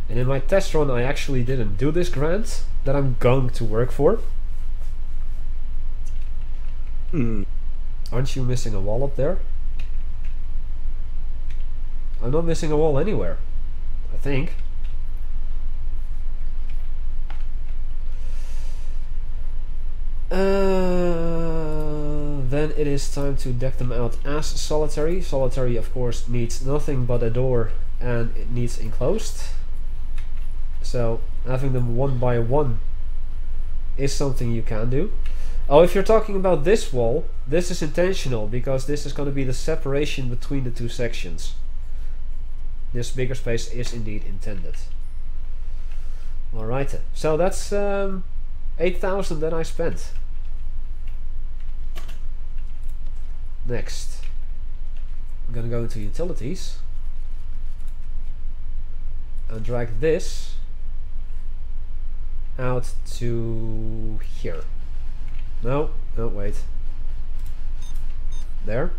And in my test run I actually didn't do this grant that I'm going to work for. Aren't you missing a wall up there? I'm not missing a wall anywhere, I think. Then it is time to deck them out as solitary. Solitary, of course, needs nothing but a door and it needs enclosed. So having them one by one is something you can do. Oh, if you're talking about this wall, this is intentional because this is going to be the separation between the two sections. This bigger space is indeed intended. Alright, so that's 8,000 that I spent. Next, I'm gonna go into utilities and drag this out to here. No, wait. There.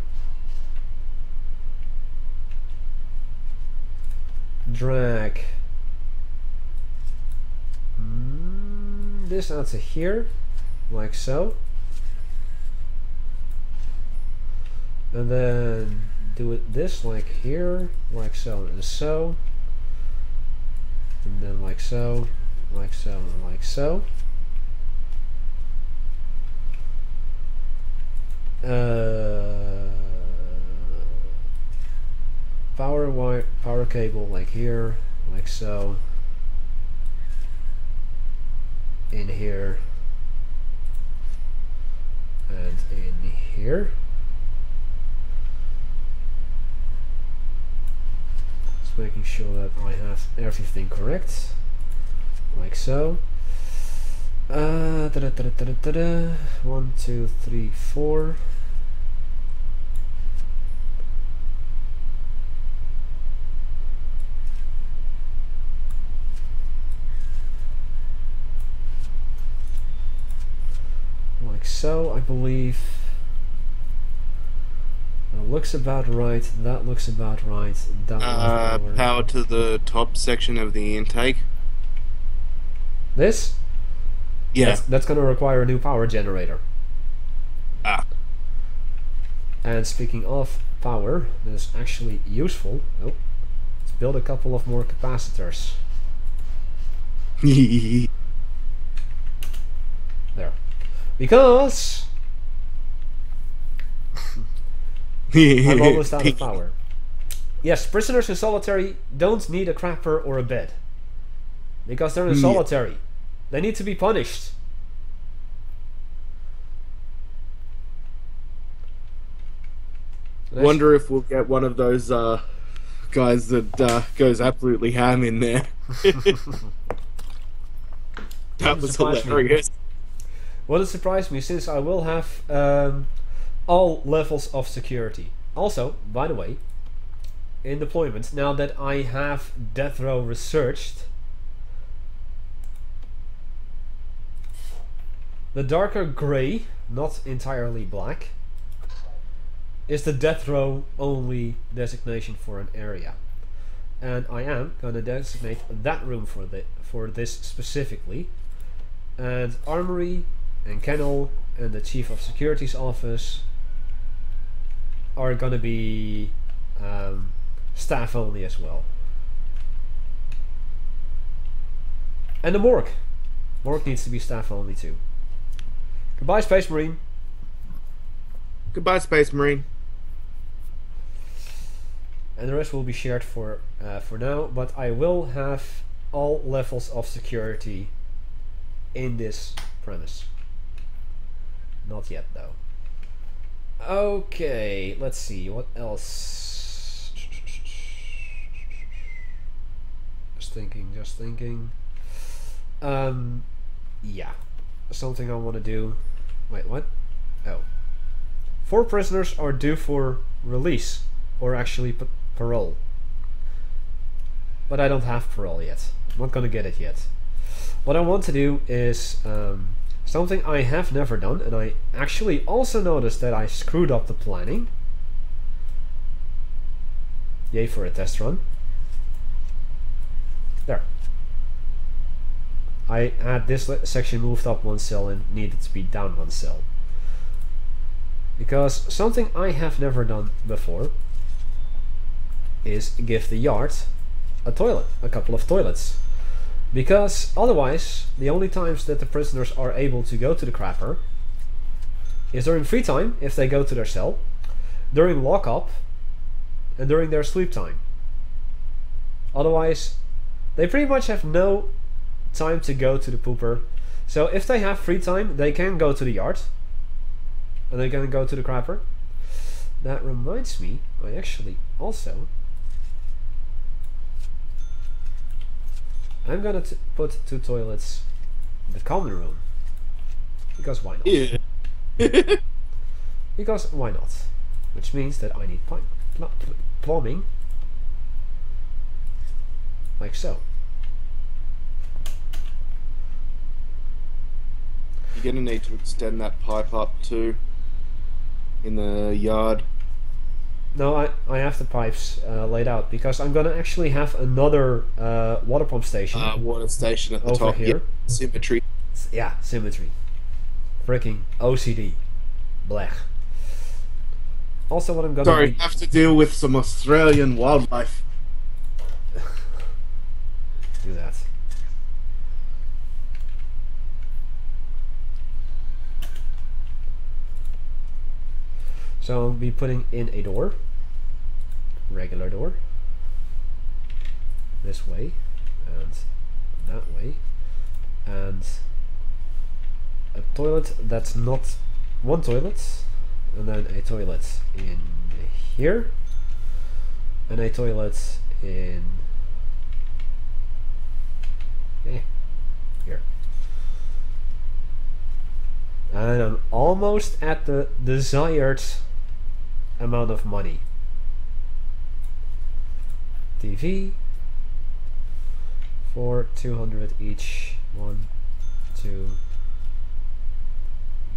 Drag this out to here, like so. And then do it this like here, like so, and so. And then like so, like so, and like so. Power wire, power cable like here, like so. In here. And in here. Making sure that I have everything correct, like so. 1, 2, 3, 4. Like so, I believe. That looks about right. That looks about right. That power to the top section of the intake. This? Yeah. That's going to require a new power generator. Ah. And speaking of power, that's actually useful. Oh, let's build a couple of more capacitors. There. Because I'm almost out of power. Yes, prisoners in solitary don't need a crapper or a bed. Because they're in solitary. They need to be punished. Wonder if we'll get one of those guys that goes absolutely ham in there. That was hilarious. Well, it surprised me since I will have all levels of security. Also, by the way, in deployment, now that I have death row researched, the darker gray, not entirely black, is the death row only designation for an area. And I am going to designate that room for this specifically. And armory and kennel and the chief of security's office are going to be staff only as well. And the morgue. Morgue needs to be staff only too. Goodbye, Space Marine. Goodbye, Space Marine. And the rest will be shared for now, but I will have all levels of security in this premise. Not yet, though. Okay, let's see, what else? Just thinking. Yeah, something I want to do. Wait, what? Oh. 4 prisoners are due for release, or actually parole. But I don't have parole yet. I'm not gonna get it yet. What I want to do is something I have never done, and I actually also noticed that I screwed up the planning. Yay for a test run. There. I had this section moved up 1 cell and needed to be down 1 cell. Because something I have never done before is give the yard a toilet, a couple of toilets. Because otherwise, the only times that the prisoners are able to go to the crapper is during free time, if they go to their cell, during lockup, and during their sleep time. Otherwise, they pretty much have no time to go to the pooper. So if they have free time, they can go to the yard, and they can go to the crapper. That reminds me, I actually also... I'm gonna put 2 toilets in the common room. Because why not? Yeah. Because why not? Which means that I need plumbing. Like so. You're gonna need to extend that pipe up too. In the yard. No, I have the pipes laid out because I'm gonna actually have another water pump station. Water station at the over top. here. Yep. Symmetry. Yeah, symmetry. Freaking OCD. Blech. Also, what I'm gonna Sorry, have to deal with some Australian wildlife. do that. So I'll be putting in a door, regular door, this way and that way, and a toilet that's not one toilet, and then a toilet in here, and a toilet in here. And I'm almost at the desired amount of money. TV for 200 each. 1, 2.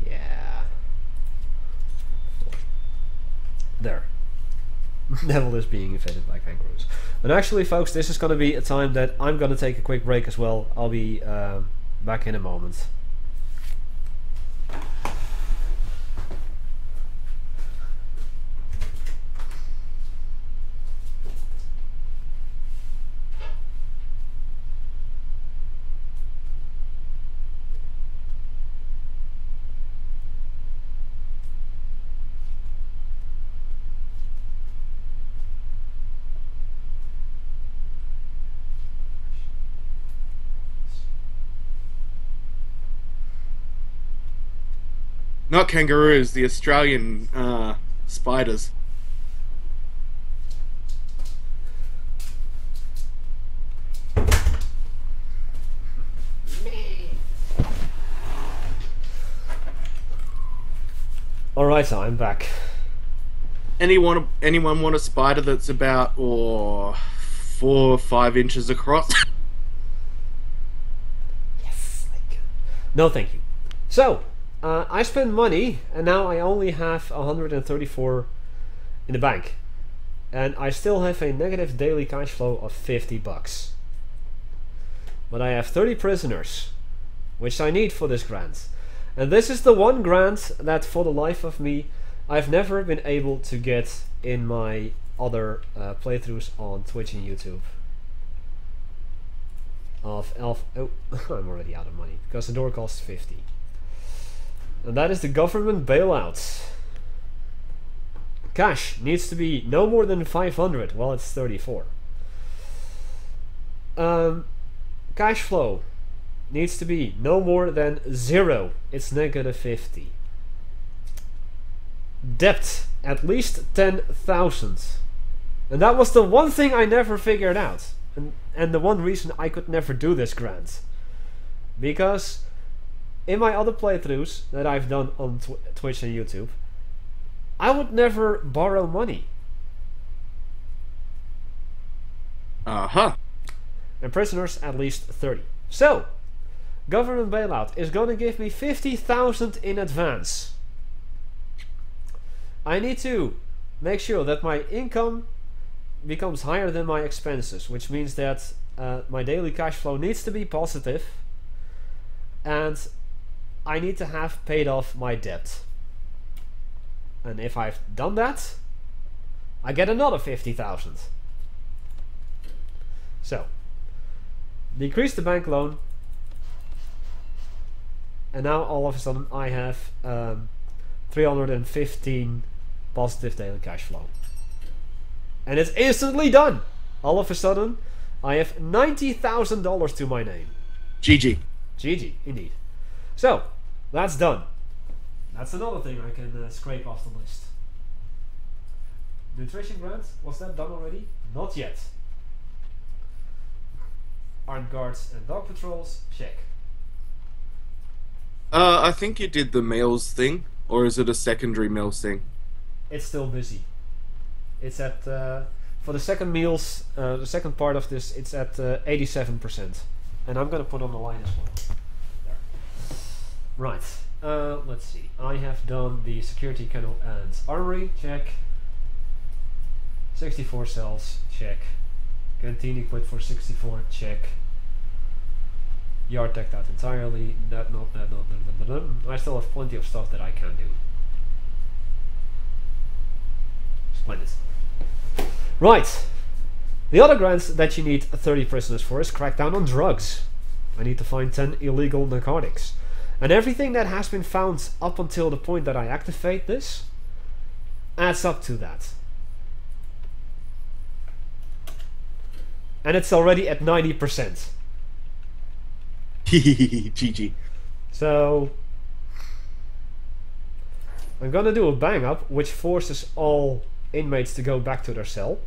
Yeah. 4. There. Neville is being invaded by kangaroos. And actually, folks, this is going to be a time that I'm going to take a quick break as well. I'll be back in a moment. Not kangaroos, the Australian spiders. Alright, so I'm back. Anyone want a spider that's about 4 or 5 inches across? Yes, no, thank you. So, I spent money, and now I only have 134 in the bank, and I still have a negative daily cash flow of 50 bucks. But I have 30 prisoners, which I need for this grant. And this is the one grant that, for the life of me, I've never been able to get in my other playthroughs on Twitch and YouTube. Of Elf. Oh, I'm already out of money because the door costs 50. And that is the government bailout. Cash needs to be no more than 500. Well, it's 34. Cash flow needs to be no more than 0. It's negative 50. Debt at least 10,000. And that was the one thing I never figured out. And the one reason I could never do this grant. Because in my other playthroughs that I've done on Twitch and YouTube, I would never borrow money. Uh-huh. And prisoners at least 30. So, government bailout is going to give me 50,000 in advance. I need to make sure that my income becomes higher than my expenses, which means that my daily cash flow needs to be positive and I need to have paid off my debt. And if I've done that, I get another 50,000. So, decrease the bank loan, and now all of a sudden I have 315 positive daily cash flow. And it's instantly done! All of a sudden, I have $90,000 to my name. GG. GG, indeed. So, that's done. That's another thing I can scrape off the list. Nutrition grant, was that done already? Not yet. Armed guards and dog patrols, check. I think you did the meals thing, or is it a secondary meals thing? It's still busy. It's at, for the second meals, the second part of this, it's at 87%. And I'm gonna put on the line as well. There. Right, let's see. I have done the security kennel and armory, check. 64 cells, check. Canteen equipped for 64, check. Yard decked out entirely, that. I still have plenty of stuff that I can do. Splendid. Right. The other grants that you need 30 prisoners for is crackdown on drugs. I need to find 10 illegal narcotics. And everything that has been found up until the point that I activate this adds up to that. And it's already at 90%. GG. So I'm gonna do a bang up which forces all inmates to go back to their cell.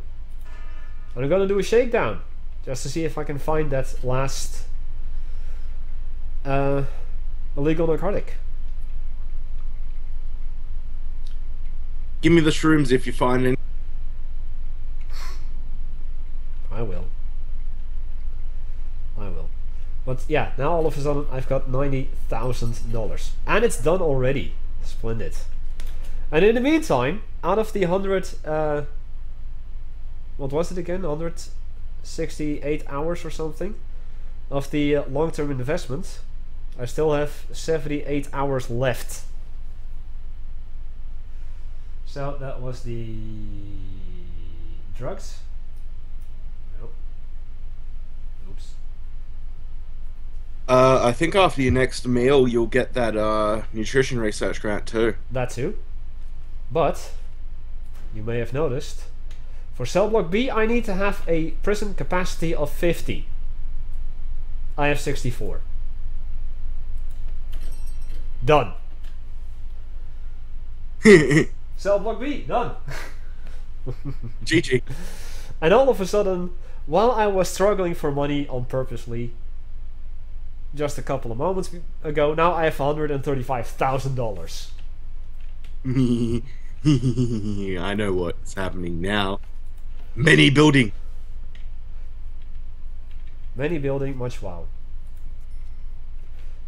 And I'm gonna do a shakedown just to see if I can find that last illegal narcotic. Give me the shrooms if you find any. I will. But yeah, now all of a sudden I've got $90,000. And it's done already. Splendid. And in the meantime, out of the 100... what was it again? 168 hours or something? Of the long-term investment, I still have 78 hours left. So that was the... drugs? Nope. Oops. I think after your next meal, you'll get that nutrition research grant too. That too. But, you may have noticed, for cell block B I need to have a prison capacity of 50. I have 64. Done. Cell block B, done. GG. And all of a sudden, while I was struggling for money on purposely, just a couple of moments ago, now I have $135,000. I know what's happening now. Many building. Many building, much wow.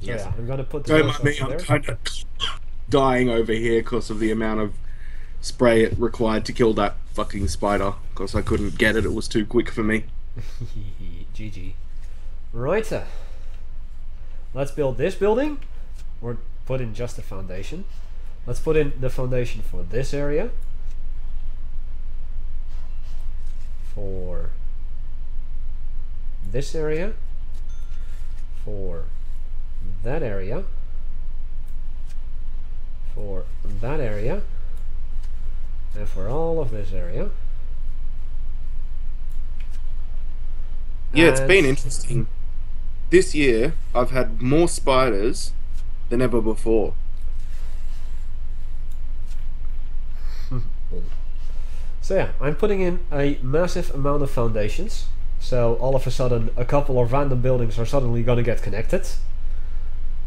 So Yes. yeah, I'm gonna put the Don't mind me, I'm there. kind of dying over here because of the amount of spray it required to kill that fucking spider. Because I couldn't get it, it was too quick for me. GG. Right. Let's build this building, or put in just the foundation. Let's put in the foundation for this area, for this area, for that area, for that area, and for all of this area. Yeah, it's been interesting. This year, I've had more spiders than ever before. So yeah, I'm putting in a massive amount of foundations. So all of a sudden, a couple of random buildings are suddenly going to get connected.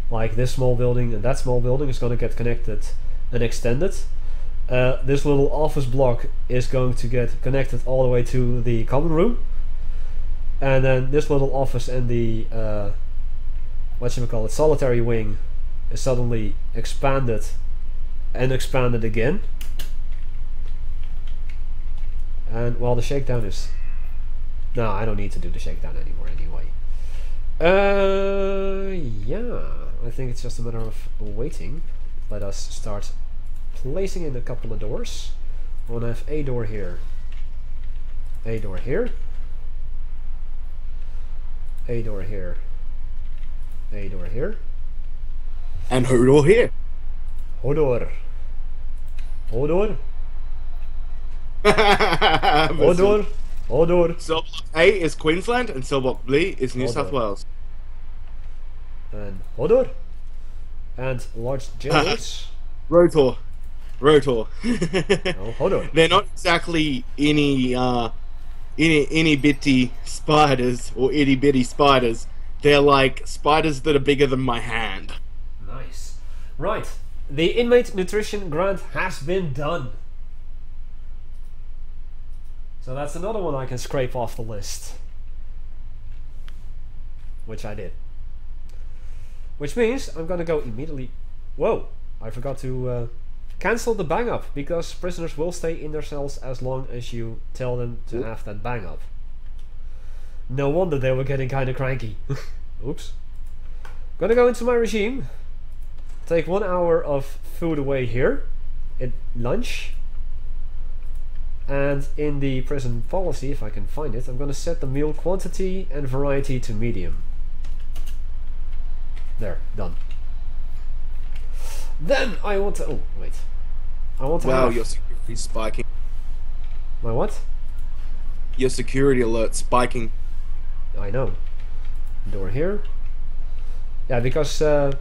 Like this small building and that small building is going to get connected and extended. This little office block is going to get connected all the way to the common room. And then this little office and the solitary wing is suddenly expanded and expanded again. And while the shakedown is... No, I don't need to do the shakedown anymore anyway. Yeah, I think it's just a matter of waiting. Let us start placing in a couple of doors. We'll have a door here, a door here, a door here, a door here, And Hodor here. Hodor, Hodor, Hodor, Hodor. Cell block A is Queensland and cell block B is New Hodor. South Wales. And Hodor. And large jailers. Rotor. No, Hodor. They're not exactly any bitty spiders or itty bitty spiders. They're like spiders that are bigger than my hand. Nice. Right. The inmate nutrition grant has been done. So that's another one I can scrape off the list. Which I did. Which means I'm gonna go immediately... Whoa! I forgot to cancel the bang up, because prisoners will stay in their cells as long as you tell them to have that bang up. No wonder they were getting kinda cranky. Oops. Gonna go into my regime. Take 1 hour of food away here. At lunch. And in the prison policy, if I can find it, I'm gonna set the meal quantity and variety to medium. There, done. Then I want to... Oh, wait. I want to Wow, have... your security's spiking. My what? Your security alert spiking. I know. Door here. Yeah, because of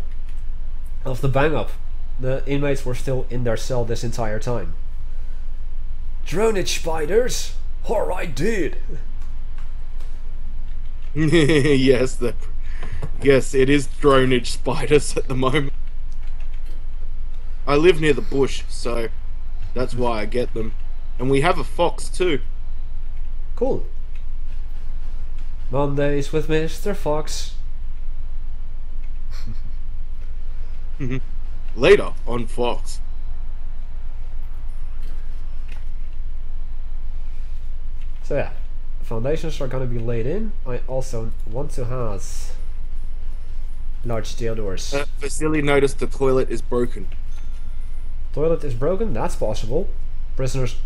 the bang up. The inmates were still in their cell this entire time. Dronage spiders! Or I did! Yes, yes, it is dronage spiders at the moment. I live near the bush, so that's why I get them. And we have a fox too. Cool. Mondays with Mr. Fox. Later on Fox. So yeah, foundations are gonna be laid in. I also want to have large jail doors. Vasily noticed the toilet is broken. Toilet is broken? That's possible. Prisoners...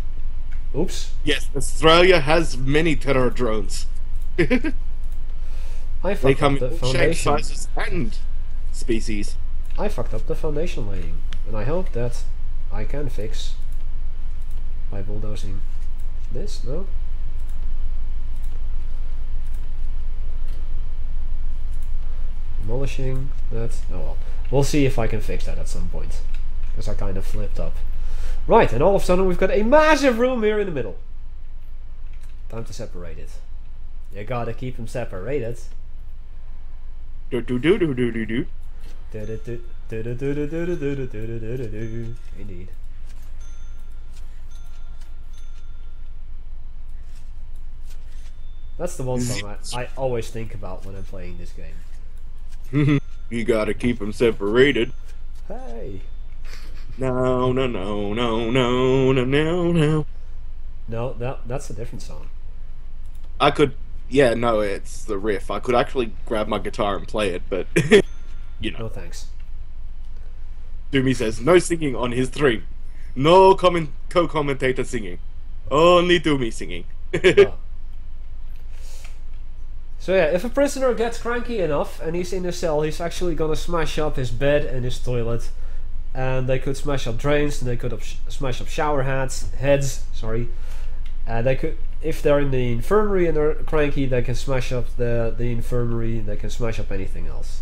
Oops. Yes, Australia has many terror drones. I They fucked come up the in all shapes, foundation. sizes, and species. I fucked up the foundation laying. And I hope that I can fix by bulldozing this, no? Demolishing that. Oh well. We'll see if I can fix that at some point. Because I kind of flipped up. Right, and all of a sudden we've got a massive room here in the middle. Time to separate it. You gotta keep them separated. Do do do do do do do. Indeed. That's the one song I always think about when I'm playing this game. You gotta keep them separated. Hey! No, no, no, no, no, no, no, no. No, that's a different song. I could, yeah, no, it's the riff. I could actually grab my guitar and play it, but, you know. No thanks. Doomy says, no singing on his stream. No co-commentator singing. Only Doomy singing. Oh. So yeah, if a prisoner gets cranky enough and he's in a cell, he's actually gonna smash up his bed and his toilet. And they could smash up drains, and they could smash up shower heads, sorry. And they could, if they're in the infirmary and they're cranky, they can smash up the infirmary, they can smash up anything else.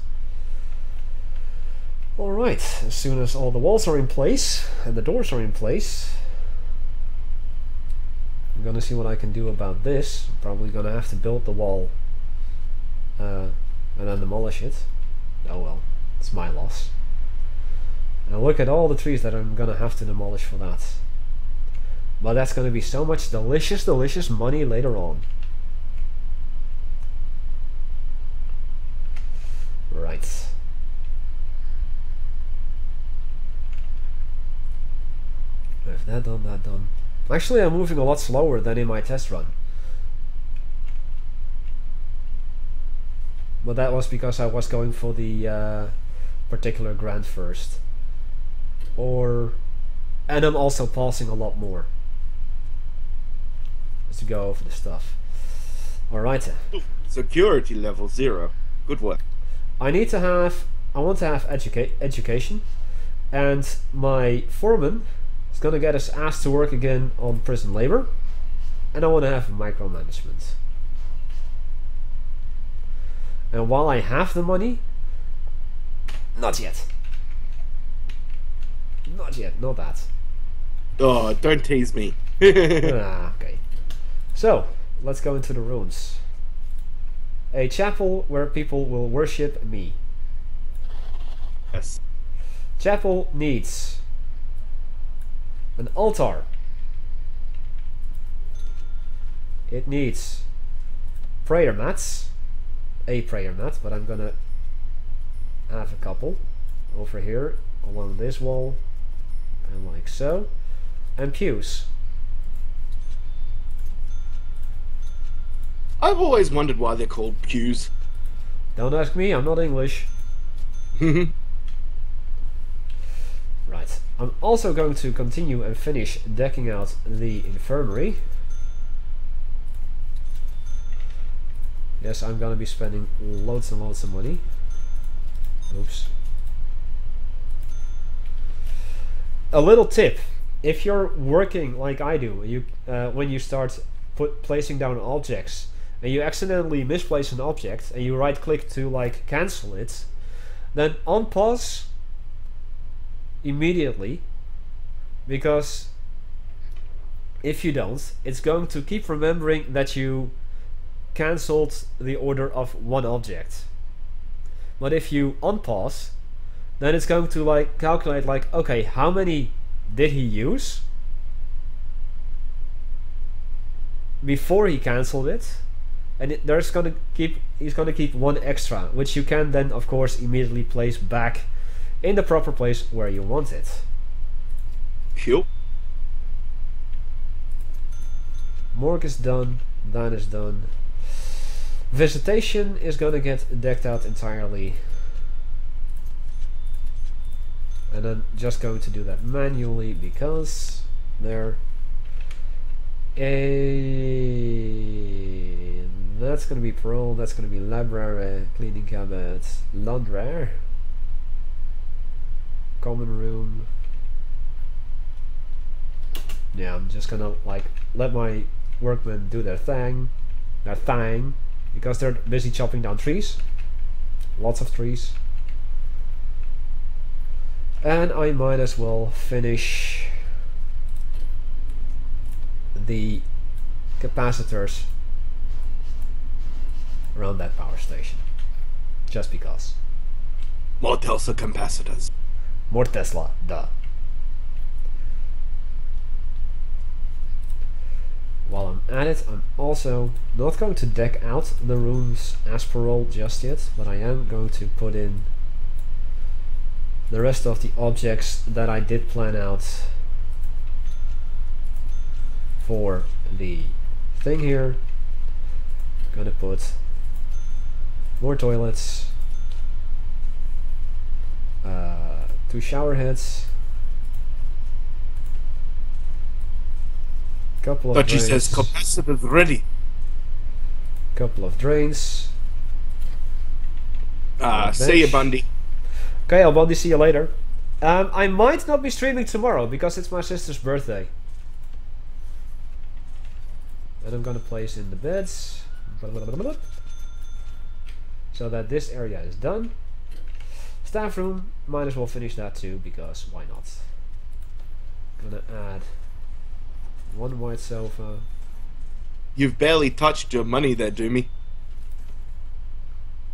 Alright, as soon as all the walls are in place, and the doors are in place, I'm gonna see what I can do about this. I'm probably gonna have to build the wall, and then demolish it. Oh well, it's my loss. Now look at all the trees that I'm gonna have to demolish for that. But that's gonna be so much delicious, delicious money later on. Right. If that done, that done. Actually, I'm moving a lot slower than in my test run. But that was because I was going for the particular grant first. And I'm also pausing a lot more. Just to go over the stuff. Alright. Security level 0. Good work. I want to have education. And my foreman is gonna get us asked to work again on prison labor. And I want to have micromanagement. And while I have the money, not yet. Not yet, not that. Oh, don't tease me. Okay. So, let's go into the ruins. A chapel where people will worship me. Yes. Chapel needs an altar. It needs prayer mats. A prayer mat, but I'm gonna have a couple over here along this wall, and like so. And pews. I've always wondered why they're called pews. Don't ask me, I'm not English. Right. I'm also going to continue and finish decking out the infirmary. Yes, I'm gonna be spending loads and loads of money. Oops. A little tip: if you're working like I do, when you start placing down objects, and you accidentally misplace an object, and you right-click to like cancel it, then unpause immediately, because if you don't, it's going to keep remembering that you cancelled the order of one object. But if you unpause, then it's going to like calculate like, okay, how many did he use before he cancelled it, and he's gonna keep one extra, which you can then of course immediately place back in the proper place where you want it. Cool. Morgue is done, that is done. Visitation is gonna get decked out entirely, and I'm just going to do that manually because there. That's gonna be parole, that's gonna be library, cleaning cabinet, laundry, common room. Yeah, I'm just gonna like let my workmen do their thing, because they're busy chopping down trees, lots of trees. And I might as well finish the capacitors around that power station, just because. More Tesla capacitors. More Tesla, duh. While I'm at it, I'm also not going to deck out the rooms as parole just yet, but I am going to put in the rest of the objects that I did plan out for the thing here. I'm gonna put more toilets, 2 shower heads, couple of But drains, she says capacitors ready. couple of drains. See you, Bundy. Okay, I'll Bundy, see you later. I might not be streaming tomorrow because it's my sister's birthday. And I'm gonna place in the beds so that this area is done. Staff room, might as well finish that too, because why not? Gonna add 1 white sofa. You've barely touched your money there, Doomy.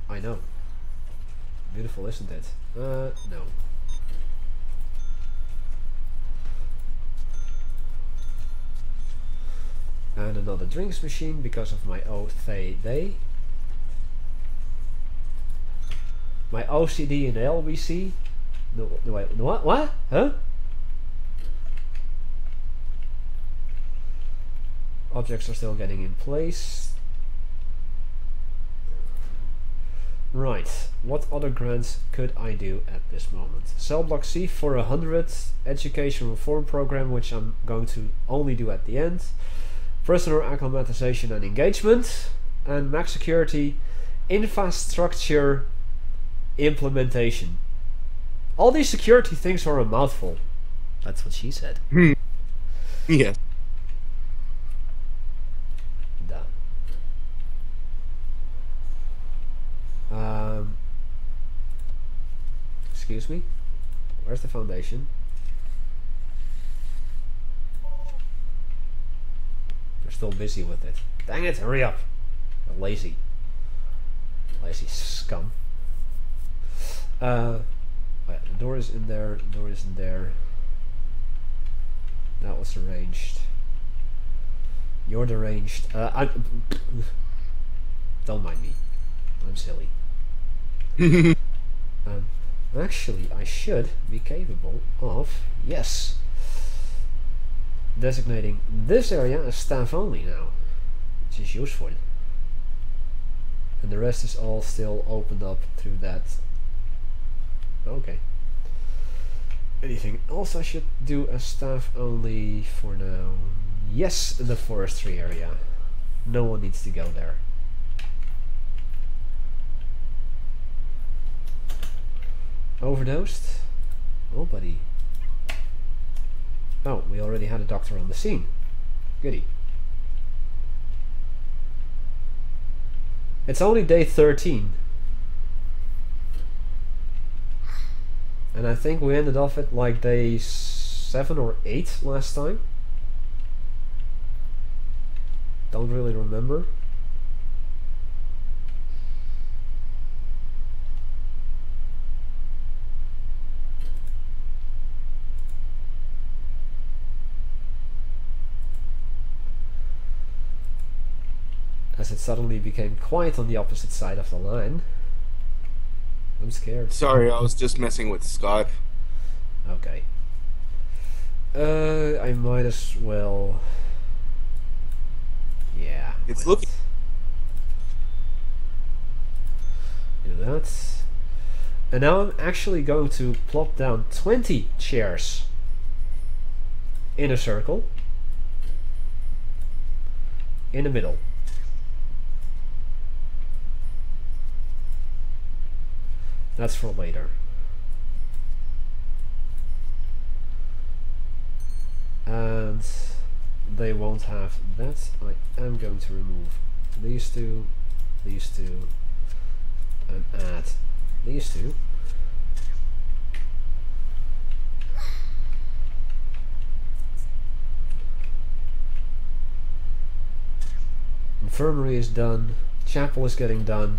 I know. Beautiful, isn't it? No. And another drinks machine because of my OCD. My OCD in the LBC. No, wait, what? What? Huh? Objects are still getting in place. Right, what other grants could I do at this moment? Cell Block C for 100, Education Reform Program, which I'm going to only do at the end, Prisoner Acclimatization and Engagement, and Max Security Infrastructure Implementation. All these security things are a mouthful. That's what she said. Yes. Duh. Excuse me? Where's the foundation? They're still busy with it. Dang it, hurry up. They're lazy. Lazy scum. The door is in there, the door isn't there. That was arranged. You're deranged. Don't mind me. I'm silly. Actually, I should be capable of, yes, designating this area as staff only now, which is useful. And the rest is all still opened up through that. Okay. Anything else I should do as staff only for now? Yes, the forestry area. No one needs to go there. Overdosed? Nobody. Oh, we already had a doctor on the scene. Goody. It's only day 13. And I think we ended off at like day 7 or 8 last time. Don't really remember. As it suddenly became quiet on the opposite side of the line. I'm scared. Sorry, I was just messing with Skype. Okay. I might as well. Yeah. It's looking. Do that. And now I'm actually going to plop down 20 chairs in a circle in the middle. That's for later. And they won't have that. I am going to remove these two, and add these two. Infirmary is done. Chapel is getting done.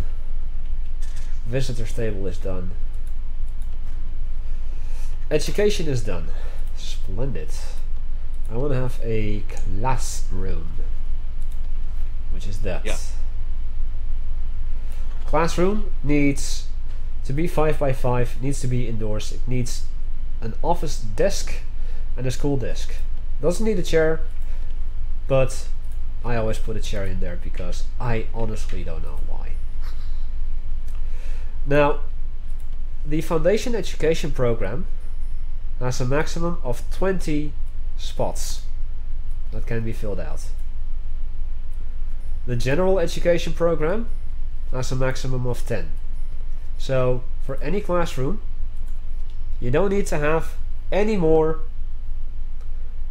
Visitor stable is done. Education is done. Splendid. I want to have a classroom, which is that. Yeah. Classroom needs to be 5 by 5, needs to be indoors. It needs an office desk and a school desk. Doesn't need a chair, but I always put a chair in there because I honestly don't know why. Now, the Foundation Education Program has a maximum of 20 spots that can be filled out. The General Education Program has a maximum of 10. So, for any classroom, you don't need to have any more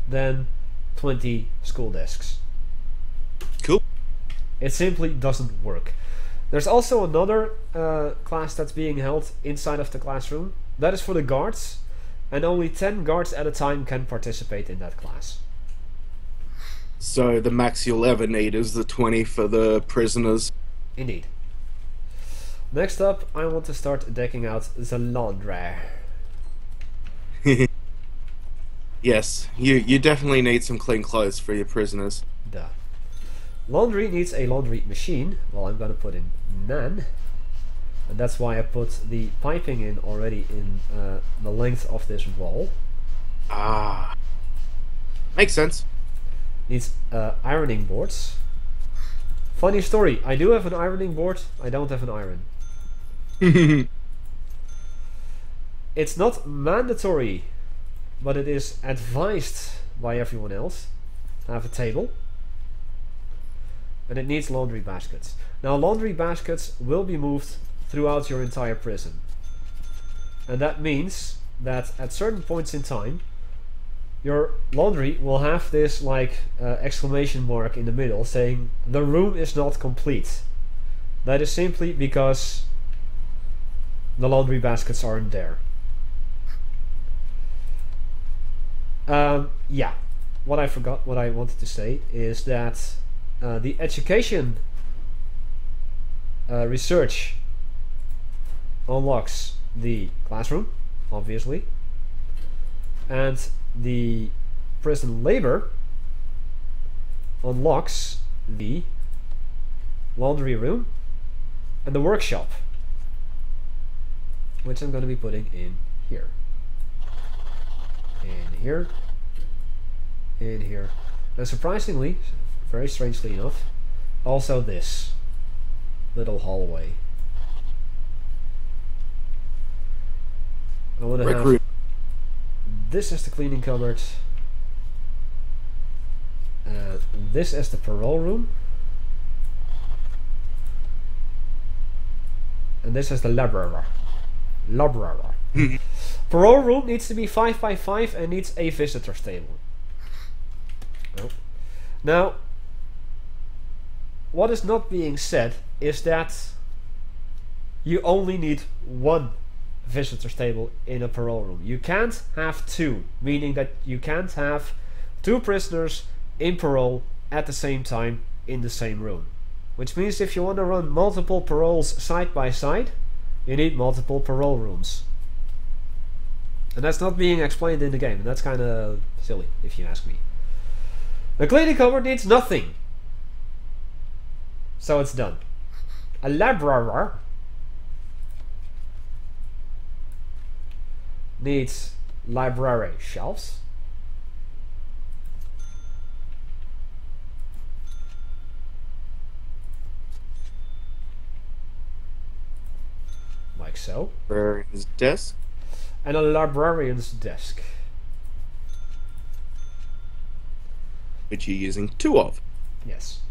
than 20 school desks. Cool. It simply doesn't work. There's also another class that's being held inside of the classroom. That is for the guards, and only 10 guards at a time can participate in that class. So the max you'll ever need is the 20 for the prisoners. Indeed. Next up, I want to start decking out the laundry. Yes, you definitely need some clean clothes for your prisoners. Duh. Laundry needs a laundry machine. Well, I'm gonna put in none, and that's why I put the piping in already in the length of this wall. Ah, makes sense. Needs ironing boards. Funny story, I do have an ironing board, I don't have an iron. It's not mandatory, but it is advised by everyone else. Have a table. And it needs laundry baskets. Now laundry baskets will be moved throughout your entire prison. And that means that at certain points in time, your laundry will have this like exclamation mark in the middle saying the room is not complete. That is simply because the laundry baskets aren't there. Yeah, what I forgot, what I wanted to say is that the education research unlocks the classroom, obviously, and the prison labor unlocks the laundry room and the workshop, which I'm going to be putting in here. In here. In here. And surprisingly, very strangely enough, also this little hallway. I want to have this as the cleaning cupboard, this as the parole room, and this as the library. Parole room needs to be 5 by 5 and needs a visitor's table. Oh. Now, what is not being said is that you only need one visitor's table in a parole room. You can't have two, meaning that you can't have two prisoners in parole at the same time in the same room. Which means if you want to run multiple paroles side by side, you need multiple parole rooms. And that's not being explained in the game, and that's kind of silly, if you ask me. The cleaning cupboard needs nothing. So it's done. A library needs library shelves. Like so. Librarian's desk. And a librarian's desk. Which you're using two of. Yes.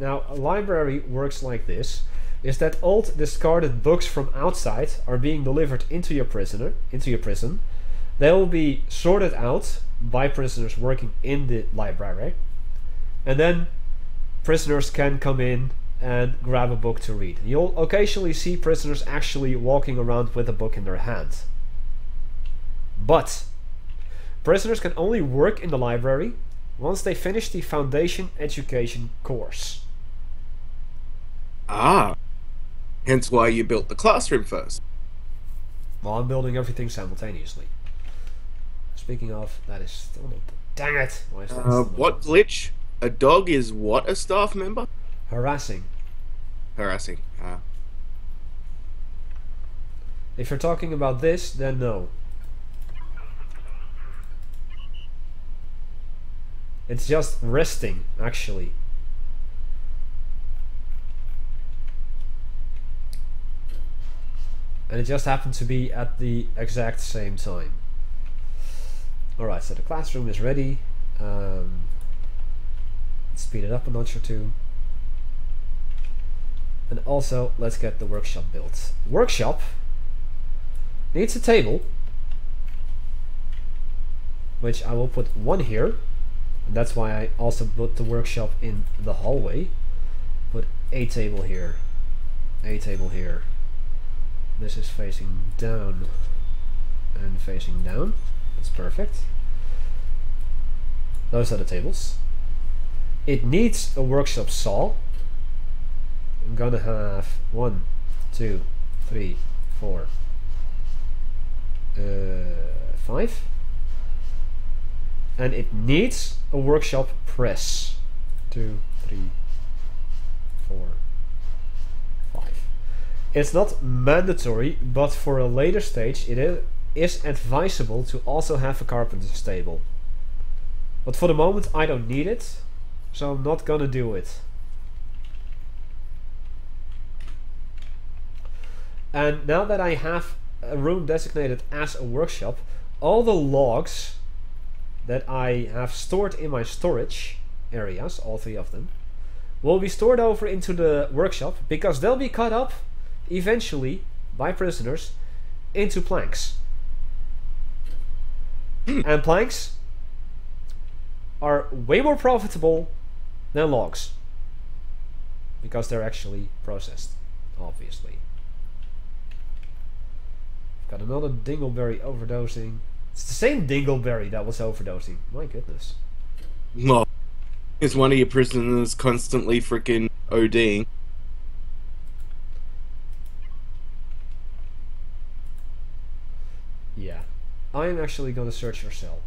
Now, a library works like this, is that old discarded books from outside are being delivered into your prison. They will be sorted out by prisoners working in the library, and then prisoners can come in and grab a book to read. You'll occasionally see prisoners actually walking around with a book in their hand. But prisoners can only work in the library once they finish the foundation education course. Ah. Hence why you built the classroom first. Well, I'm building everything simultaneously. Speaking of, that is still not... Dang it! Why is that still What glitch? A dog is what, a staff member? Harassing. Harassing. Ah. If you're talking about this, then no. It's just resting, actually. And it just happened to be at the exact same time. Alright, so the classroom is ready. Speed it up a notch or two. And also, let's get the workshop built. Workshop needs a table, which I will put one here. And that's why I also put the workshop in the hallway. Put a table here. A table here. This is facing down and facing down. That's perfect. Those are the tables. It needs a workshop saw. I'm gonna have 1, 2, 3, 4, 5. And it needs a workshop press. 2, 3, 4, 5. It's not mandatory, but for a later stage it is advisable to also have a carpenter's table. But for the moment I don't need it, so I'm not gonna do it. And now that I have a room designated as a workshop, all the logs that I have stored in my storage areas, all 3 of them, will be stored over into the workshop, because they'll be cut up eventually by prisoners into planks. And planks are way more profitable than logs, because they're actually processed, obviously. Got another dingleberry overdosing. It's the same dingleberry that was overdosing. My goodness. No. Is one of your prisoners constantly freaking ODing? Yeah. I'm actually going to search your cell.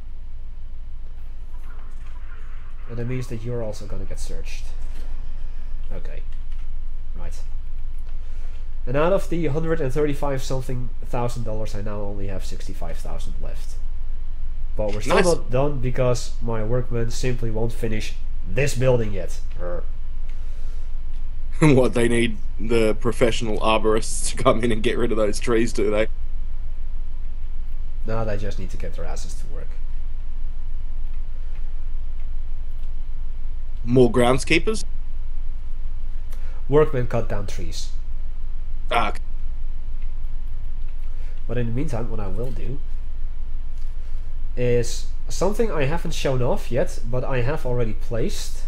And that means that you're also going to get searched. Okay. Right. And out of the $135-something thousand, I now only have 65,000 left. But we're still not done, because my workmen simply won't finish this building yet. What, they need the professional arborists to come in and get rid of those trees, do they? No, they just need to get their asses to work. More groundskeepers? Workmen cut down trees. Ah. But in the meantime, what I will do is something I haven't shown off yet, but I have already placed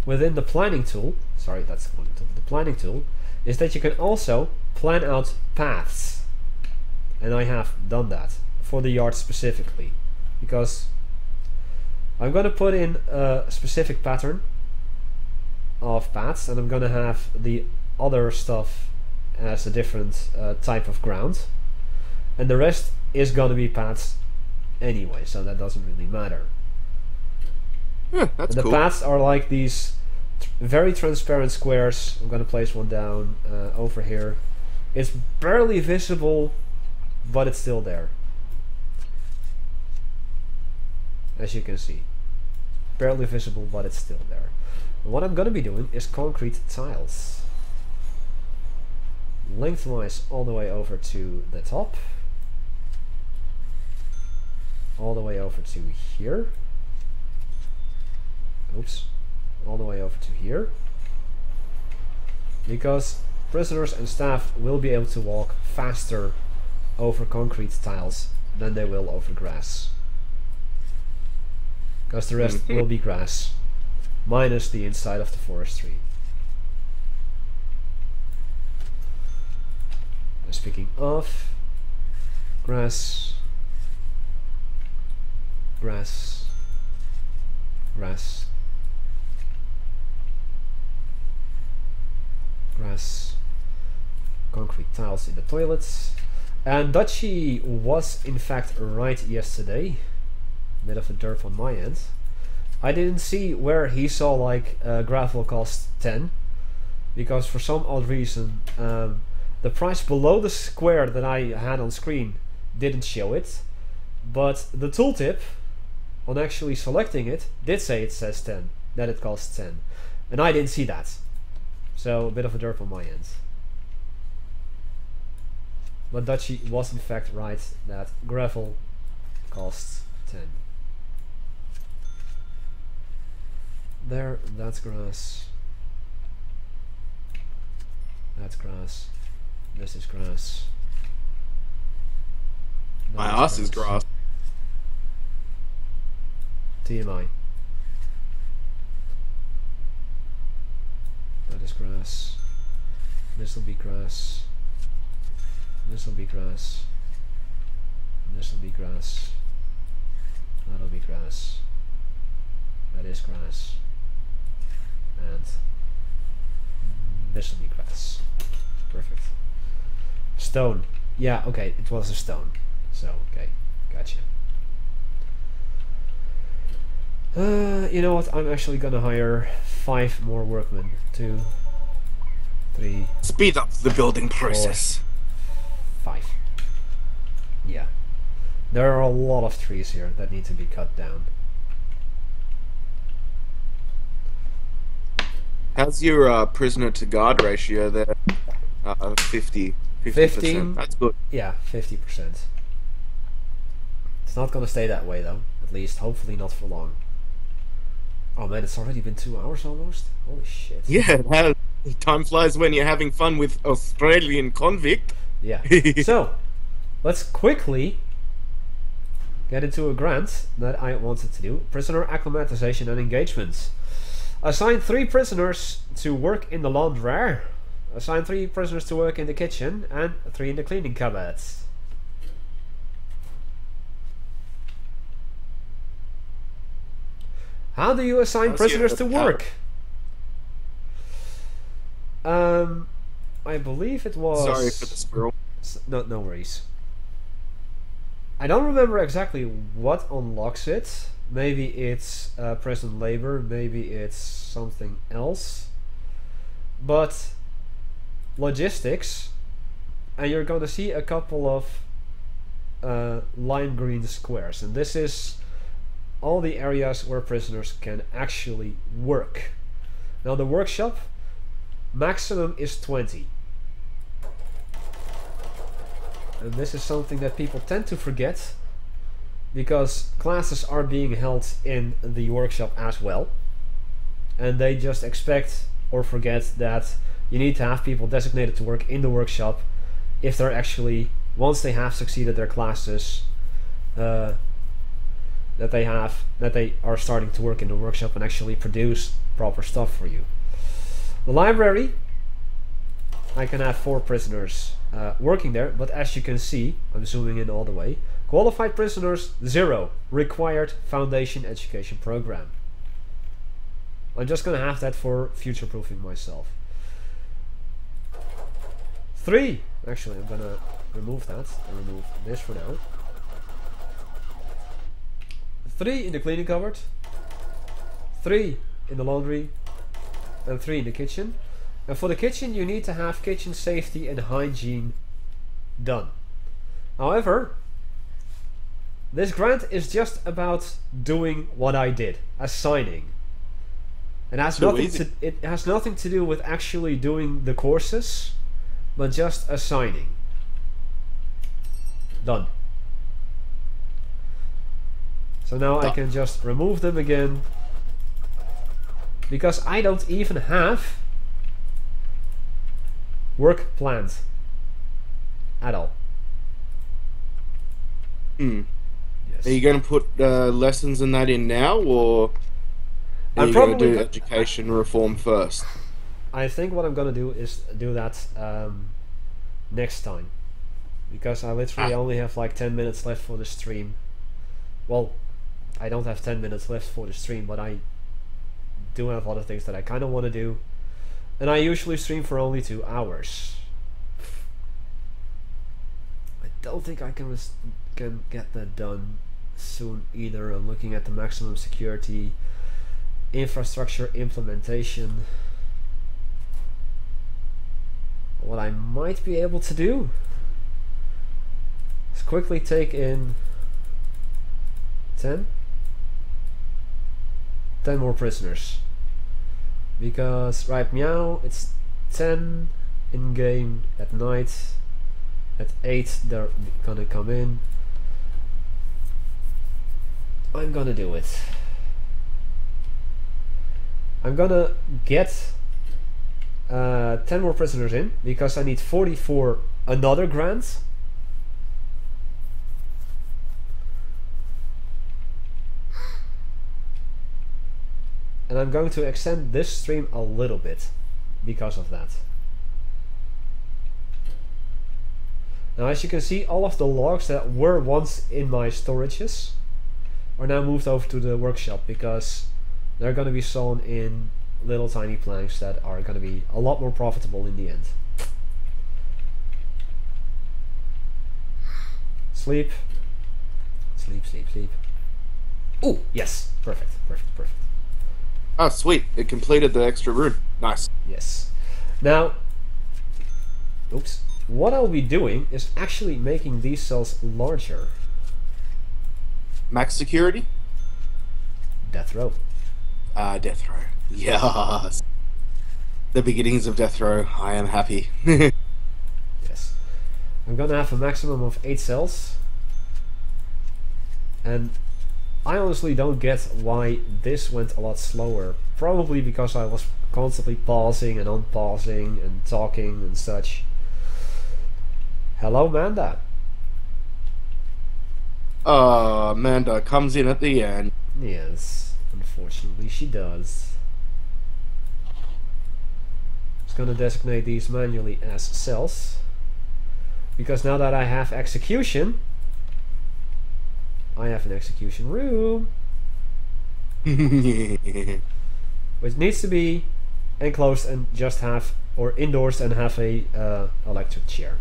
within the planning tool. Sorry, that's the planning tool. Is that you can also plan out paths, and I have done that for the yard specifically, because I'm going to put in a specific pattern of paths, and I'm going to have the other stuff as a different type of ground, and the rest is going to be paths anyway, so that doesn't really matter. Yeah, that's and the cool. paths are like these very transparent squares. I'm going to place one down over here. It's barely visible, but it's still there, as you can see. Barely visible, but it's still there. And what I'm going to be doing is concrete tiles, lengthwise all the way over to the top, all the way over to here. Oops. All the way over to here. Because prisoners and staff will be able to walk faster over concrete tiles than they will over grass. Because the rest will be grass, minus the inside of the forestry. And speaking of grass, grass, grass, grass, concrete tiles in the toilets. And Dutchy was in fact right yesterday. Bit of a derp on my end. I didn't see where he saw like gravel cost 10, because for some odd reason the price below the square that I had on screen didn't show it, but the tooltip on actually selecting it did say it says 10, that it costs 10, and I didn't see that. So a bit of a derp on my end. But Dutchy was in fact right that gravel costs 10. There, that's grass. That's grass. This is grass. My ass is grass. TMI. That is grass. This will be grass. This will be grass. This will be grass. That'll be grass. That is grass. And this will be grass. Perfect. Stone. Yeah, okay, it was a stone. So, okay, gotcha. You know what? I'm actually gonna hire 5 more workmen. 2, 3. Speed up the building process. 5. Yeah. There are a lot of trees here that need to be cut down. How's your prisoner to guard ratio there? 50. 50%. 15. That's good. Yeah, 50%. It's not gonna stay that way though. At least, hopefully not for long. Oh man, it's already been 2 hours almost. Holy shit. Yeah, it has. Time flies when you're having fun with Australian convict. Yeah. So, let's quickly get into a grant that I wanted to do. Prisoner acclimatization and engagement. Assign 3 prisoners to work in the laundry. Assign 3 prisoners to work in the kitchen and 3 in the cleaning cupboards. How do you assign prisoners to work? I believe it was... Sorry for the squirrel. No worries. I don't remember exactly what unlocks it. Maybe it's prison labor, maybe it's something else. But logistics, and you're going to see a couple of lime green squares, and this is all the areas where prisoners can actually work. Now the workshop maximum is 20. And this is something that people tend to forget, because classes are being held in the workshop as well, and they just expect or forget that you need to have people designated to work in the workshop if they're actually, once they have succeeded their classes, that they are starting to work in the workshop and actually produce proper stuff for you. The library, I can have 4 prisoners working there, but as you can see, I'm zooming in all the way, qualified prisoners 0, required foundation education program. I'm just gonna have that for future proofing myself. 3, actually I'm gonna remove that and remove this for now. 3 in the cleaning cupboard, 3 in the laundry, and 3 in the kitchen. And for the kitchen you need to have kitchen safety and hygiene done. However, this grant is just about doing what I did, assigning. It has nothing to do with actually doing the courses, but just assigning. Done. So now I can just remove them again, because I don't even have work planned at all. Hmm. Yes. Are you going to put lessons in that in now, or are you going to do education reform first? I think what I'm going to do is do that next time, because I literally only have like 10 minutes left for the stream. Well, I don't have 10 minutes left for the stream, but I do have other things that I kind of want to do. And I usually stream for only 2 hours. I don't think I can get that done soon either. I'm looking at the maximum security, infrastructure implementation. What I might be able to do is quickly take in 10 more prisoners. Because right now it's 10 in game at night. At 8 they're gonna come in. I'm gonna do it. I'm gonna get 10 more prisoners in, because I need 40 for another grant. And I'm going to extend this stream a little bit because of that. Now as you can see, all of the logs that were once in my storages are now moved over to the workshop, because they're going to be sewn in little tiny planks that are going to be a lot more profitable in the end. Sleep. Sleep, sleep, sleep. Oh, yes. Perfect, perfect, perfect. Oh, sweet. It completed the extra rune. Nice. Yes. Now, oops. What I'll be doing is actually making these cells larger. Max security? Death row. Death row. Yes. The beginnings of death row. I am happy. Yes. gonna have a maximum of 8 cells. And I honestly don't get why this went a lot slower. Probably because I was constantly pausing and unpausing and talking and such. Hello, Manda. Amanda comes in at the end. Yes, unfortunately she does. Just gonna designate these manually as cells. Because now that I have execution, I have an execution room. Which needs to be enclosed and just have, or indoors and have a electric chair.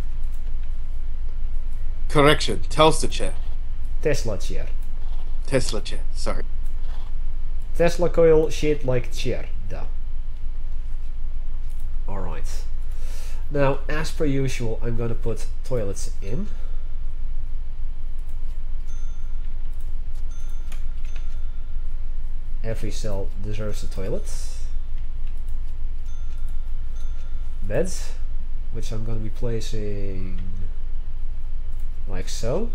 Correction, Telstra chair. Tesla chair. Tesla chair, sorry. Tesla coil shit like chair, duh. Alright. Now, as per usual, I'm gonna put toilets in. Every cell deserves a toilet. Beds, which I'm gonna be placing like so.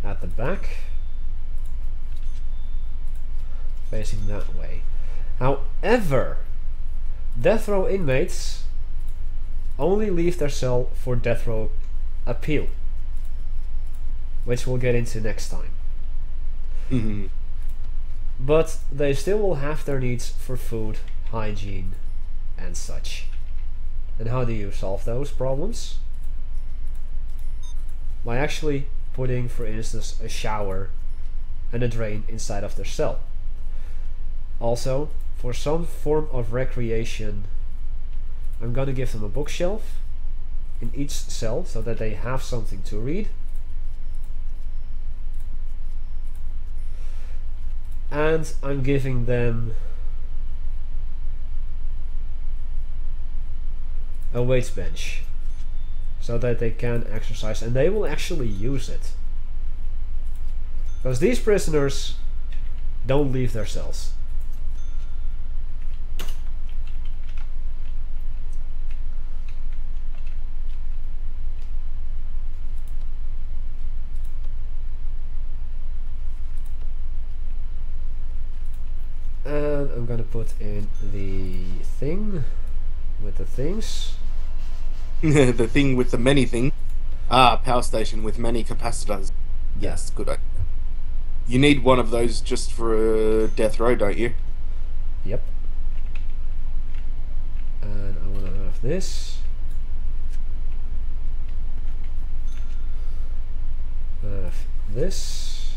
At the back, facing that way. However, death row inmates only leave their cell for death row appeal, which we'll get into next time. Mm-hmm. But they still will have their needs for food, hygiene, and such. And how do you solve those problems? By actually putting, for instance, a shower and a drain inside of their cell. Also, for some form of recreation, I'm gonna give them a bookshelf in each cell so that they have something to read. And I'm giving them a weights bench so that they can exercise, and they will actually use it. Because these prisoners don't leave their cells. And I'm gonna put in the thing with the things. The thing with the many things. Power station with many capacitors. Yes, good idea. You need one of those just for a death row, don't you? Yep. And I want to have this. Have this.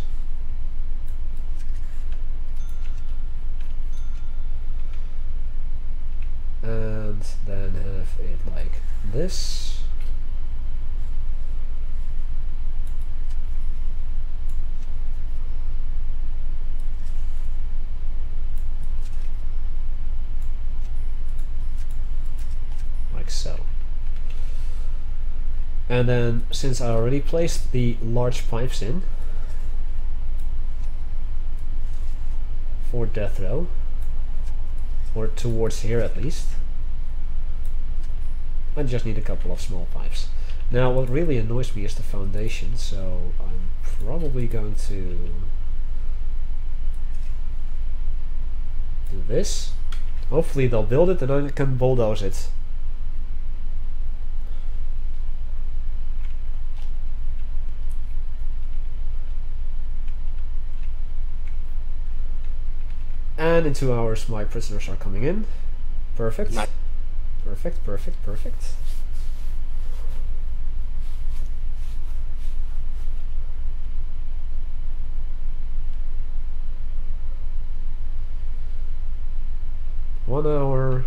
And then have it like this. Like so. And then, since I already placed the large pipes in for death row, or towards here at least, I just need a couple of small pipes. Now what really annoys me is the foundation, so I'm probably going to do this. Hopefully they'll build it and I can bulldoze it. And in 2 hours my prisoners are coming in. Perfect. Nice. Perfect, perfect, perfect. One hour.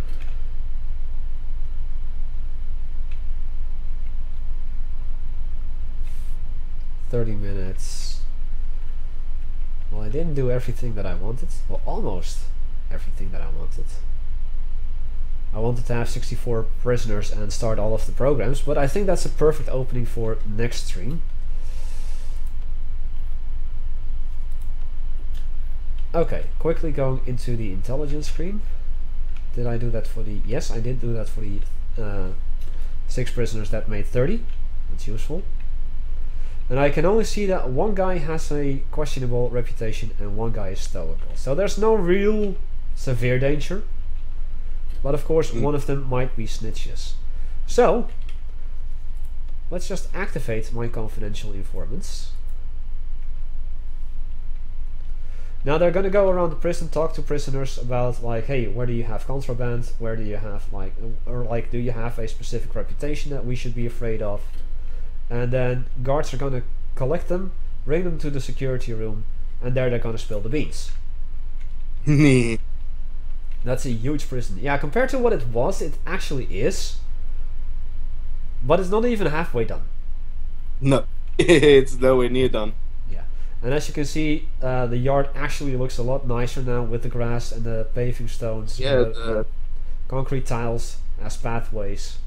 $30. Well, I didn't do everything that I wanted. Well, almost everything that I wanted. I wanted to have 64 prisoners and start all of the programs, but I think that's a perfect opening for next stream. Okay, quickly going into the intelligence screen Did I do that for the... Yes, I did do that for the 6 prisoners that made 30. That's useful. And I can only see that one guy has a questionable reputation and one guy is stoical. So there's no real severe danger. But of course, one of them might be snitches. So, let's just activate my confidential informants. Now they're gonna go around the prison, talk to prisoners about like, hey, where do you have contraband? Where do you have like, or like, do you have a specific reputation that we should be afraid of? And then guards are gonna collect them, bring them to the security room, and there they're gonna spill the beans. That's a huge prison. Yeah, compared to what it was, it actually is. But it's not even halfway done. No, it's nowhere near done. Yeah, and as you can see, the yard actually looks a lot nicer now with the grass and the paving stones. Yeah, the concrete tiles as pathways.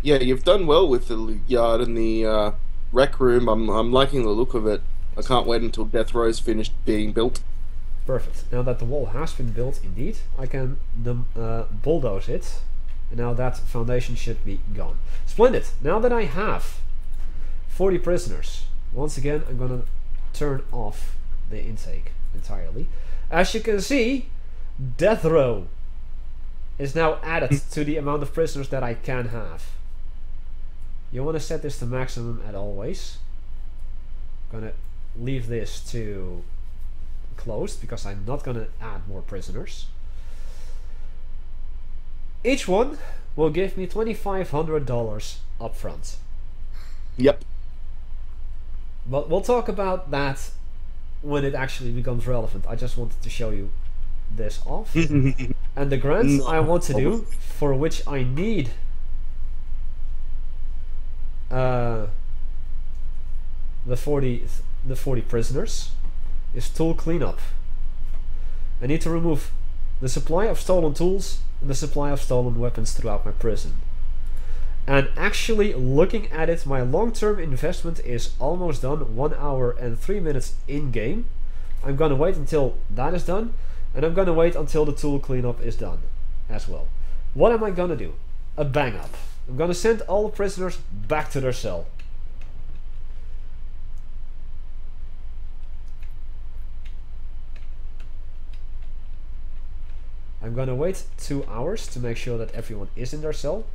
Yeah, you've done well with the yard and the rec room. I'm liking the look of it. I can't wait until Death Row's finished being built. Perfect. Now that the wall has been built, indeed, I can bulldoze it. And now that foundation should be gone. Splendid. Now that I have 40 prisoners, once again, I'm going to turn off the intake entirely. As you can see, Death Row is now added to the amount of prisoners that I can have. You want to set this to maximum at always. I'm going to leave this to closed because I'm not going to add more prisoners. Each one will give me $2,500 up front. Yep. But we'll talk about that when it actually becomes relevant. I just wanted to show you this off. And the grants I want to do, for which I need the 40 prisoners, is tool cleanup. I need to remove the supply of stolen tools and the supply of stolen weapons throughout my prison. And actually, looking at it, my long-term investment is almost done. 1 hour and 3 minutes in game. I'm gonna wait until that is done, and I'm gonna wait until the tool cleanup is done as well. What am I gonna do? A bang up. I'm gonna send all the prisoners back to their cell. I'm gonna wait 2 hours to make sure that everyone is in their cell.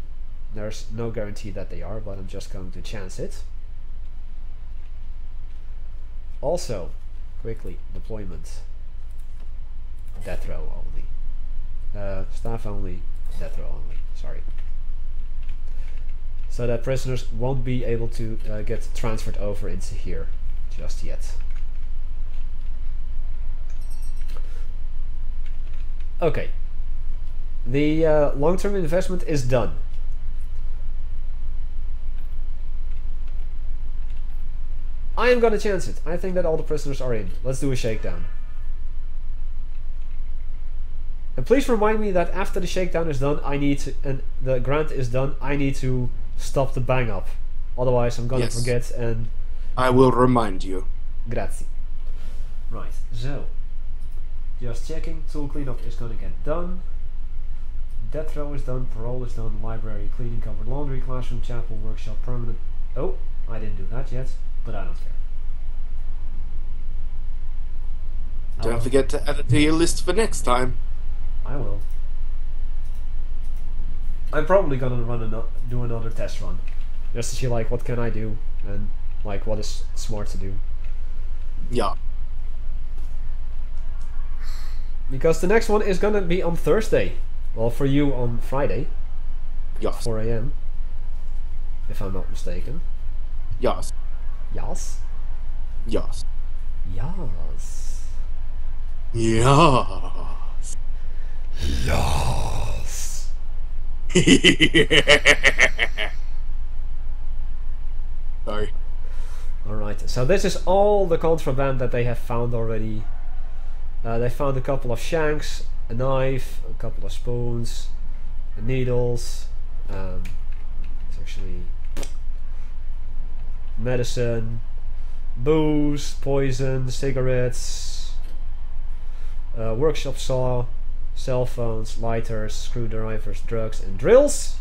There's no guarantee that they are, but I'm just going to chance it. Also, quickly, deployment. Death row only. Staff only, death row only, sorry. So that prisoners won't be able to get transferred over into here just yet. Okay. The long-term investment is done. I am gonna chance it. I think that all the prisoners are in. Let's do a shakedown. And please remind me that after the shakedown is done, I need to, and the grant is done, I need to stop the bang up. Otherwise I'm gonna forget and... I will remind you. Grazie. Right, so. Just checking, tool cleanup is gonna get done. Death row is done, parole is done, library, cleaning, cupboard, laundry, classroom, chapel, workshop, permanent... Oh, I didn't do that yet, but I don't care. Don't forget to add it to your list for next time. I will. I'm probably gonna do another test run, just to see like what can I do and like what is smart to do. Yeah. Because the next one is gonna be on Thursday. Well, for you on Friday. Yes. 4 AM. If I'm not mistaken. Yes. Yes. Yes. Yes. Yes. Yes. Sorry. Alright, so this is all the contraband that they have found already. They found a couple of shanks, a knife, a couple of spoons, needles, it's actually medicine, booze, poison, cigarettes, workshop saw, cell phones, lighters, screwdrivers, drugs, and drills.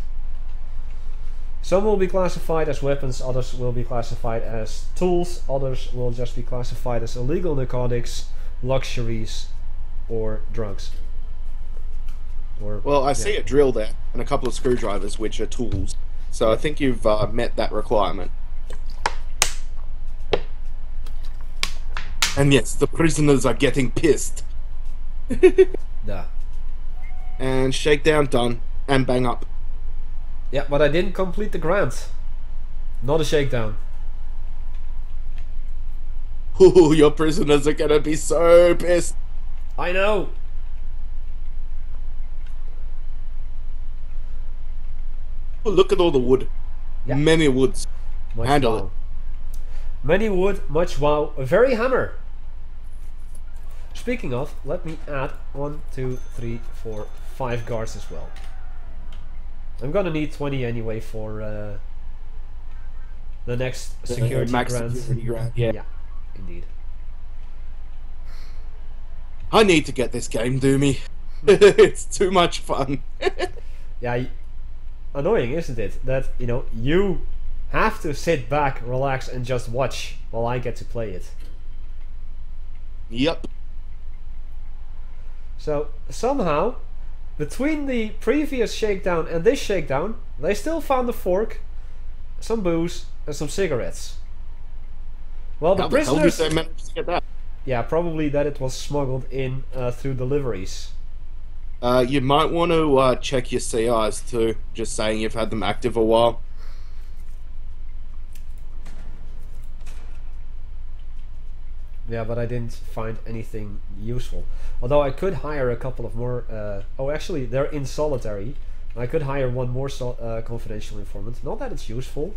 Some will be classified as weapons, others will be classified as tools, others will just be classified as illegal narcotics, luxuries, or drugs. Well, I see a drill there and a couple of screwdrivers, which are tools. So I think you've met that requirement. And yes, the prisoners are getting pissed. Yeah. And shakedown done. And bang up. Yeah, but I didn't complete the grant. Not a shakedown. Ooh, your prisoners are gonna be so pissed. I know. Oh, look at all the wood. Yeah. Many woods. Much Handle wow. it. Many wood, much wow, a very hammer. Speaking of, let me add 1, 2, 3, 4, 5 guards as well. I'm gonna need 20 anyway for the next security max grant. security grant. Yeah. Yeah, indeed. I need to get this game, Doomy. It's too much fun. Yeah, annoying, isn't it? That, you know, you have to sit back, relax, and just watch while I get to play it. Yep. So, somehow, between the previous shakedown and this shakedown, they still found a fork, some booze, and some cigarettes. Well, the prisoners... How did they manage to get that? Yeah, probably that it was smuggled in through deliveries. You might want to check your CIs too, just saying you've had them active a while. Yeah, but I didn't find anything useful. Although I could hire a couple of more... oh, actually, they're in solitary. I could hire one more confidential informant. Not that it's useful.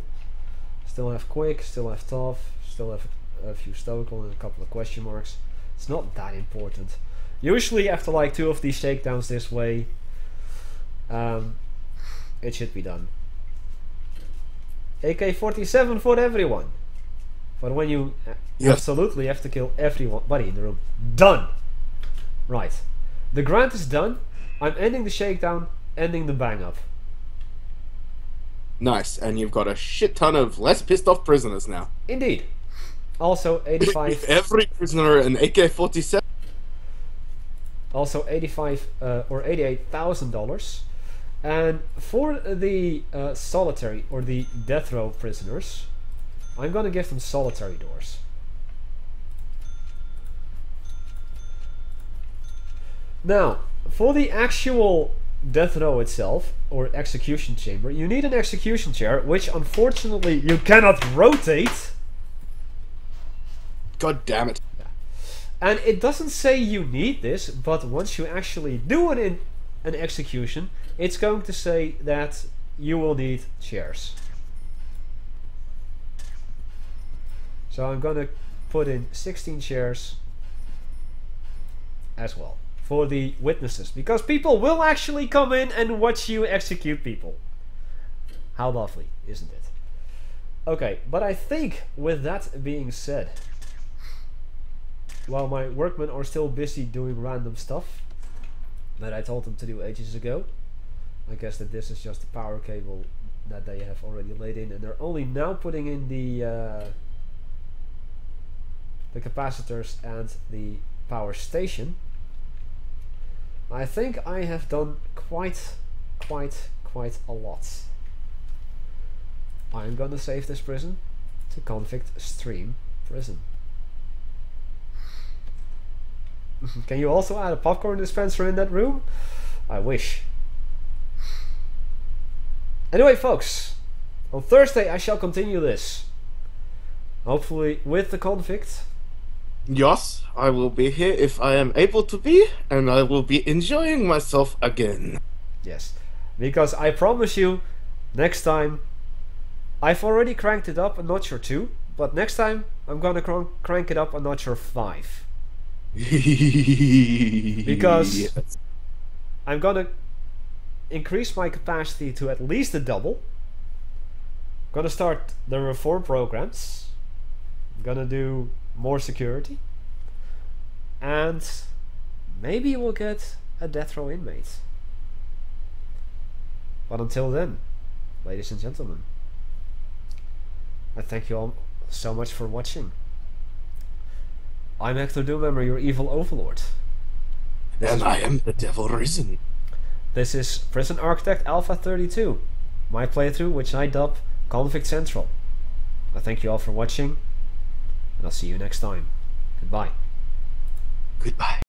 Still have quick, still have tough, still have a few stoical and a couple of question marks. It's not that important. Usually after like 2 of these shakedowns this way, it should be done. AK-47 for everyone. But when you absolutely have to kill everybody in the room. Done! Right. The grant is done. I'm ending the shakedown, ending the bang up. Nice, and you've got a shit ton of less pissed off prisoners now. Indeed. Also 85... Give every prisoner an AK-47. Also 85 or $88,000. And for the solitary or the death row prisoners, I'm gonna give them solitary doors. Now, for the actual death row itself, or execution chamber, you need an execution chair, which unfortunately you cannot rotate. God damn it. And it doesn't say you need this, but once you actually do it in an execution, it's going to say that you will need chairs. So I'm gonna put in 16 chairs as well for the witnesses, because people will actually come in and watch you execute people. How lovely, isn't it? Okay, but I think with that being said, while my workmen are still busy doing random stuff that I told them to do ages ago, I guess that this is just the power cable that they have already laid in, and they're only now putting in the capacitors and the power station. I think I have done quite a lot. I'm gonna save this prison to convict stream prison. Can you also add a popcorn dispenser in that room? I wish. Anyway, folks, on Thursday I shall continue this. Hopefully with the convict. Yes, I will be here if I am able to be, and I will be enjoying myself again. Yes, because I promise you, next time, I've already cranked it up a notch or 2, but next time I'm gonna crank it up a notch or 5. Because yes. I'm gonna increase my capacity to at least the double. I'm gonna start the reform programs. I'm gonna do more security, and maybe we'll get a death row inmate. But until then, ladies and gentlemen, I thank you all so much for watching. I'm Hecthor Doomhammer, your evil overlord. And I am the devil risen. This is Prison Architect Alpha 32, my playthrough, which I dub Convict Central. I thank you all for watching, and I'll see you next time. Goodbye. Goodbye.